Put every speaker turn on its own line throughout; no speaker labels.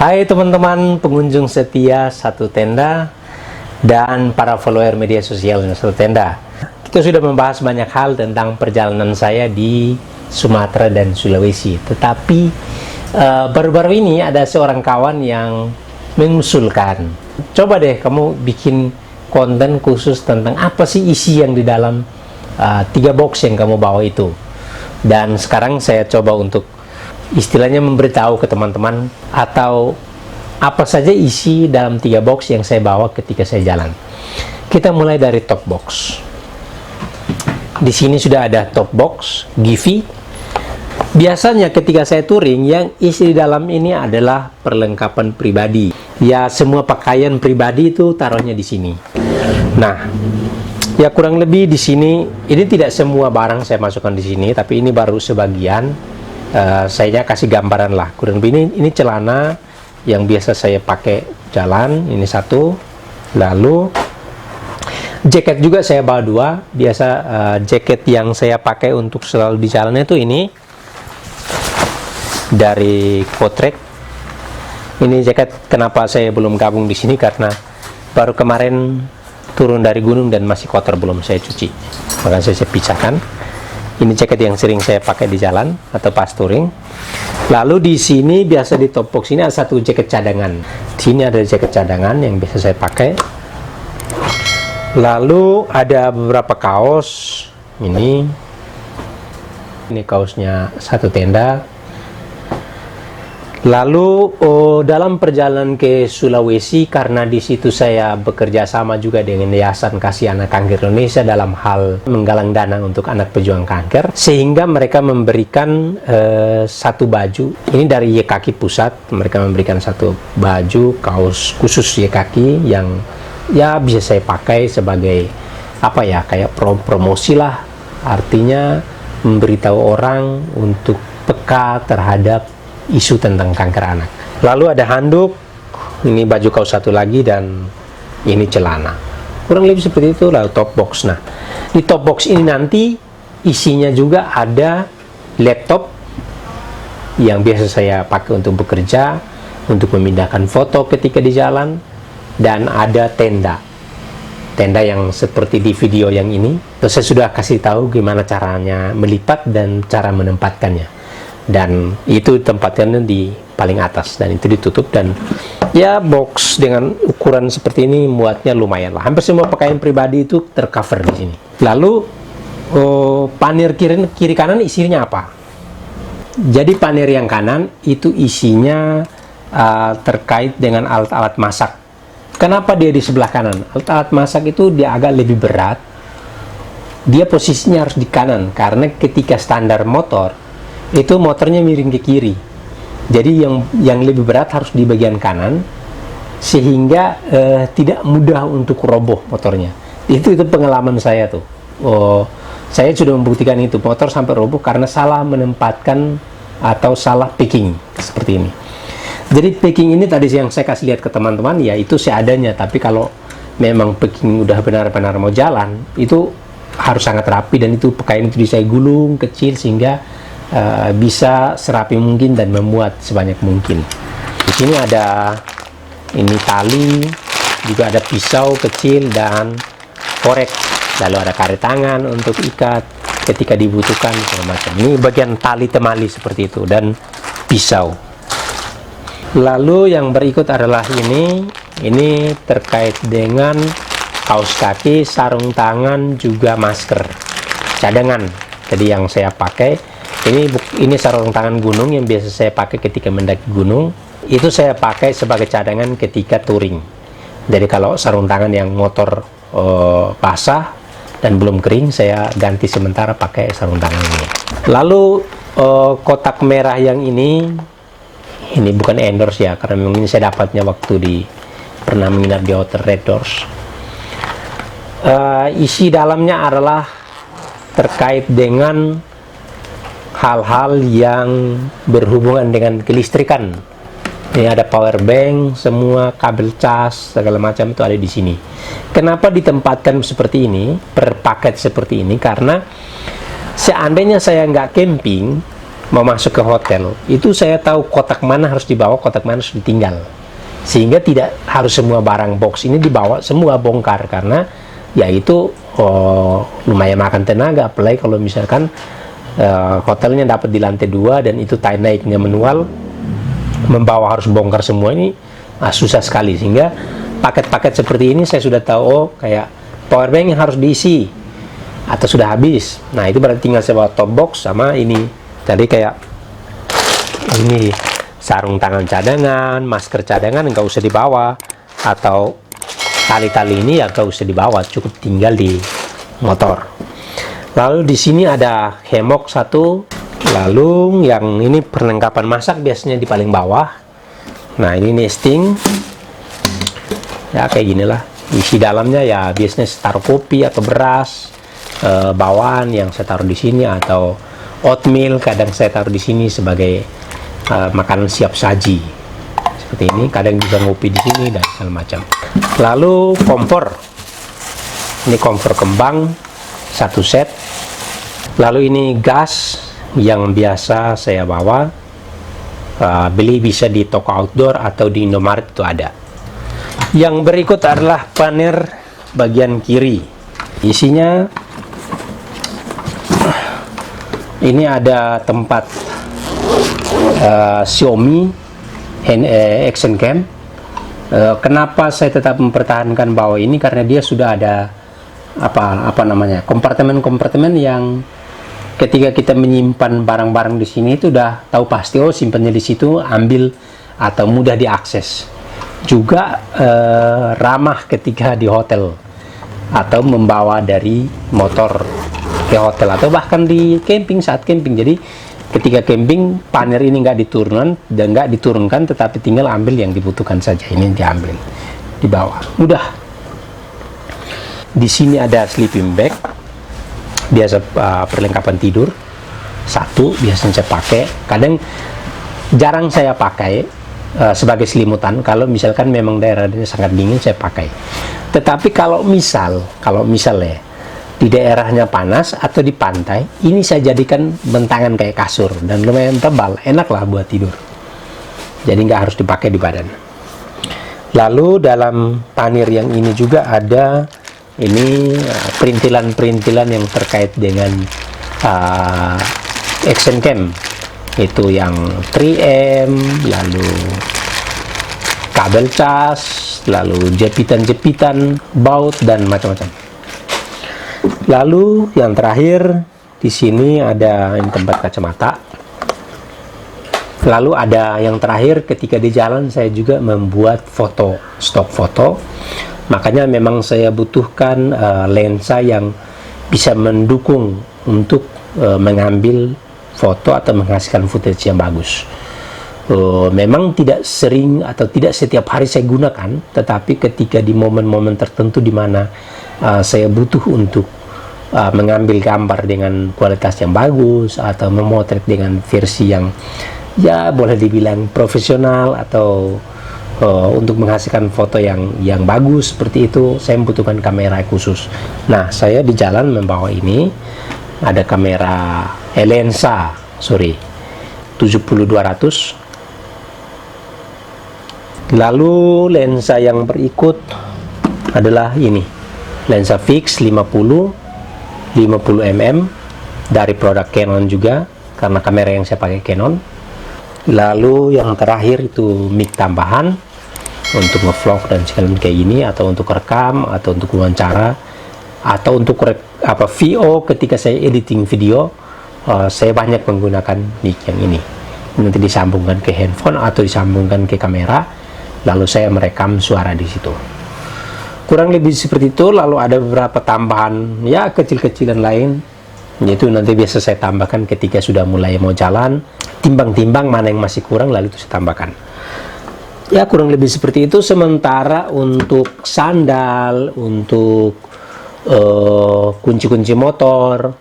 Hai teman-teman pengunjung setia Satu Tenda dan para follower media sosial Satu Tenda. Kita sudah membahas banyak hal tentang perjalanan saya di Sumatera dan Sulawesi. Tetapi baru-baru ini ada seorang kawan yang mengusulkan, coba deh kamu bikin konten khusus tentang apa sih isi yang di dalam 3 box yang kamu bawa itu. Dan sekarang saya coba untuk istilahnya memberitahu ke teman-teman atau apa saja isi dalam 3 box yang saya bawa ketika saya jalan. Kita mulai dari top box. Di sini sudah ada top box Givi. Biasanya ketika saya touring, yang isi di dalam ini adalah perlengkapan pribadi. Ya, semua pakaian pribadi itu taruhnya di sini. Nah, ya kurang lebih di sini ini tidak semua barang saya masukkan di sini, tapi ini baru sebagian. Saya kasih gambaran lah, kurang lebih ini celana yang biasa saya pakai jalan, ini satu. Lalu jaket juga saya bawa 2. Biasa jaket yang saya pakai untuk selalu di jalan itu ini dari Kotrek. Ini jaket kenapa saya belum gabung di sini, karena baru kemarin turun dari gunung dan masih kotor, belum saya cuci, maka saya pisahkan. Ini jaket yang sering saya pakai di jalan atau pas touring. Lalu di sini biasa di top box ini ada satu jaket cadangan. Di sini ada jaket cadangan yang biasa saya pakai. Lalu ada beberapa kaos. Ini kaosnya Satu Tenda. Lalu dalam perjalanan ke Sulawesi, karena di situ saya bekerja sama juga dengan Yayasan Kasih Anak Kanker Indonesia dalam hal menggalang dana untuk anak pejuang kanker, sehingga mereka memberikan satu baju. Ini dari YKK Pusat, mereka memberikan satu baju kaos khusus YKK yang ya bisa saya pakai sebagai apa ya, kayak promosi lah, artinya memberitahu orang untuk peka terhadap isu tentang kanker anak. Lalu ada handuk, ini baju kaos satu lagi, dan ini celana. Kurang lebih seperti itu. Lalu top box. Nah, di top box ini nanti isinya juga ada laptop yang biasa saya pakai untuk bekerja, untuk memindahkan foto ketika di jalan, dan ada tenda yang seperti di video yang ini. Terus saya sudah kasih tahu gimana caranya melipat dan cara menempatkannya. Dan itu tempatnya di paling atas, dan itu ditutup. Dan ya, box dengan ukuran seperti ini muatnya lumayan lah. Hampir semua pakaian pribadi itu tercover di sini. Lalu panir kiri kanan isinya apa? Jadi panir yang kanan itu isinya terkait dengan alat-alat masak. Kenapa dia di sebelah kanan? Alat-alat masak itu dia agak lebih berat. Dia posisinya harus di kanan, karena ketika standar motor itu motornya miring ke kiri. Jadi yang lebih berat harus di bagian kanan, sehingga tidak mudah untuk roboh motornya. Itu pengalaman saya tuh. Saya sudah membuktikan itu, motor sampai roboh karena salah menempatkan atau salah packing seperti ini. Jadi packing ini tadi yang saya kasih lihat ke teman-teman, ya itu seadanya. Tapi kalau memang packing udah benar-benar mau jalan, itu harus sangat rapi, dan itu pakaian itu saya gulung kecil sehingga bisa serapi mungkin dan memuat sebanyak mungkin. Di sini ada ini tali, juga ada pisau kecil dan korek. Lalu ada karet tangan untuk ikat ketika dibutuhkan, segala macam. Ini bagian tali temali seperti itu, dan pisau. Lalu yang berikut adalah ini terkait dengan kaos kaki, sarung tangan, juga masker cadangan. Jadi yang saya pakai ini sarung tangan gunung yang biasa saya pakai ketika mendaki gunung. Itu saya pakai sebagai cadangan ketika touring. Jadi kalau sarung tangan yang motor basah dan belum kering, saya ganti sementara pakai sarung tangan ini. Lalu kotak merah yang ini bukan endorse ya, karena memang ini saya dapatnya waktu pernah menginap di Hotel Red Doors. Isi dalamnya adalah terkait dengan hal-hal yang berhubungan dengan kelistrikan. Ini ada power bank, semua kabel cas, segala macam itu ada di sini. Kenapa ditempatkan seperti ini, per paket seperti ini? Karena seandainya saya nggak camping, mau masuk ke hotel, itu saya tahu kotak mana harus dibawa, kotak mana harus ditinggal, sehingga tidak harus semua barang box ini dibawa semua bongkar, karena ya itu lumayan makan tenaga, apalagi kalau misalkan hotelnya dapat di lantai 2 dan itu naiknya manual, membawa harus bongkar semua ini susah sekali. Sehingga paket-paket seperti ini saya sudah tahu, kayak power bank yang harus diisi atau sudah habis, nah itu berarti tinggal saya bawa top box sama ini. Jadi kayak ini sarung tangan cadangan, masker cadangan nggak usah dibawa, atau tali-tali ini ya nggak usah dibawa, cukup tinggal di motor. Lalu di sini ada hemok satu, lalu yang ini perlengkapan masak biasanya di paling bawah. Nah ini nesting, ya kayak ginilah. Isi dalamnya ya biasanya saya taruh kopi atau beras, bawaan yang saya taruh di sini, atau oatmeal kadang saya taruh di sini sebagai makanan siap saji seperti ini. Kadang bisa ngopi di sini dan segala macam. Lalu kompor, ini kompor kembang satu set. Lalu ini gas yang biasa saya bawa, beli bisa di toko outdoor atau di Indomaret itu ada. Yang berikut adalah panel bagian kiri. Isinya ini ada tempat Xiaomi action cam. Kenapa saya tetap mempertahankan bahwa ini, karena dia sudah ada apa namanya, kompartemen yang ketika kita menyimpan barang-barang di sini itu udah tahu pasti, oh simpannya di situ, ambil atau mudah diakses. Juga ramah ketika di hotel atau membawa dari motor ke hotel, atau bahkan di camping, saat camping. Jadi ketika camping, panel ini nggak diturunkan, tetapi tinggal ambil yang dibutuhkan saja. Ini diambil di bawah, mudah. Di sini ada sleeping bag, biasa perlengkapan tidur satu, biasanya saya pakai. Kadang jarang saya pakai sebagai selimutan. Kalau misalkan memang daerahnya sangat dingin, saya pakai. Tetapi kalau misalnya di daerahnya panas atau di pantai, ini saya jadikan bentangan kayak kasur dan lumayan tebal, enak lah buat tidur. Jadi nggak harus dipakai di badan. Lalu dalam panir yang ini juga ada ini perintilan-perintilan yang terkait dengan action cam, itu yang 3M, lalu kabel cas, lalu jepitan-jepitan, baut dan macam-macam. Lalu yang terakhir di sini ada ini tempat kacamata. Lalu ada yang terakhir, ketika di jalan saya juga membuat foto, stok foto. Makanya memang saya butuhkan lensa yang bisa mendukung untuk mengambil foto atau menghasilkan footage yang bagus. Memang tidak sering atau tidak setiap hari saya gunakan, tetapi ketika di momen-momen tertentu di mana saya butuh untuk mengambil gambar dengan kualitas yang bagus atau memotret dengan versi yang ya boleh dibilang profesional, atau untuk menghasilkan foto yang bagus seperti itu, saya membutuhkan kamera khusus. Nah, saya di jalan membawa ini, ada kamera lensa 70-200. Lalu lensa yang berikut adalah ini, lensa fix 50 mm dari produk Canon juga, karena kamera yang saya pakai Canon. Lalu yang terakhir itu mic tambahan untuk ngevlog dan segala kayak gini, atau untuk rekam, atau untuk wawancara, atau untuk VO ketika saya editing video. Saya banyak menggunakan mic yang ini. Nanti disambungkan ke handphone atau disambungkan ke kamera, lalu saya merekam suara di situ. Kurang lebih seperti itu. Lalu ada beberapa tambahan ya kecil-kecilan lain, yaitu nanti biasa saya tambahkan ketika sudah mulai mau jalan, timbang-timbang mana yang masih kurang, lalu itu saya tambahkan. Ya kurang lebih seperti itu. Sementara untuk sandal, untuk kunci-kunci motor,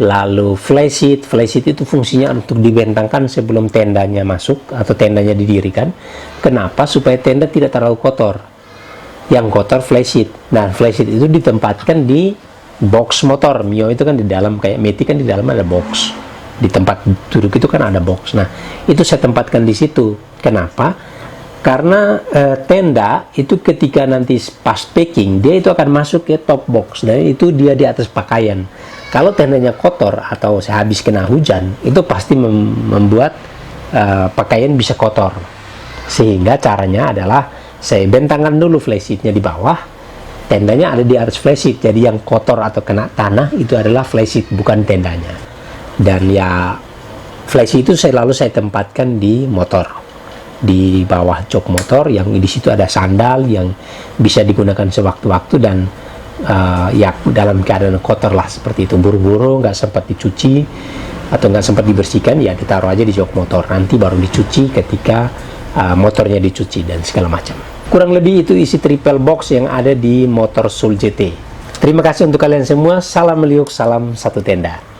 lalu flysheet itu fungsinya untuk dibentangkan sebelum tendanya masuk atau tendanya didirikan. Kenapa? Supaya tenda tidak terlalu kotor. Yang kotor flysheet. Nah, flysheet itu ditempatkan di box motor. Mio itu kan di dalam, kayak Matic kan di dalam ada box. Di tempat duduk itu kan ada box. Nah, itu saya tempatkan di situ. Kenapa? Karena tenda itu ketika nanti pas packing, dia itu akan masuk ke top box, dan itu dia di atas pakaian. Kalau tendanya kotor atau habis kena hujan, itu pasti membuat pakaian bisa kotor. Sehingga caranya adalah saya bentangkan dulu flysheetnya di bawah, tendanya ada di atas flysheet. Jadi yang kotor atau kena tanah itu adalah flysheet, bukan tendanya. Dan ya flysheet itu selalu saya tempatkan di motor, di bawah jok motor, yang di situ ada sandal yang bisa digunakan sewaktu-waktu, dan ya dalam keadaan kotor lah seperti itu, buru-buru nggak sempat dicuci atau nggak sempat dibersihkan, ya ditaruh aja di jok motor, nanti baru dicuci ketika motornya dicuci dan segala macam. Kurang lebih itu isi triple box yang ada di motor Sul GT. Terima kasih untuk kalian semua. Salam meliuk, salam satu tenda.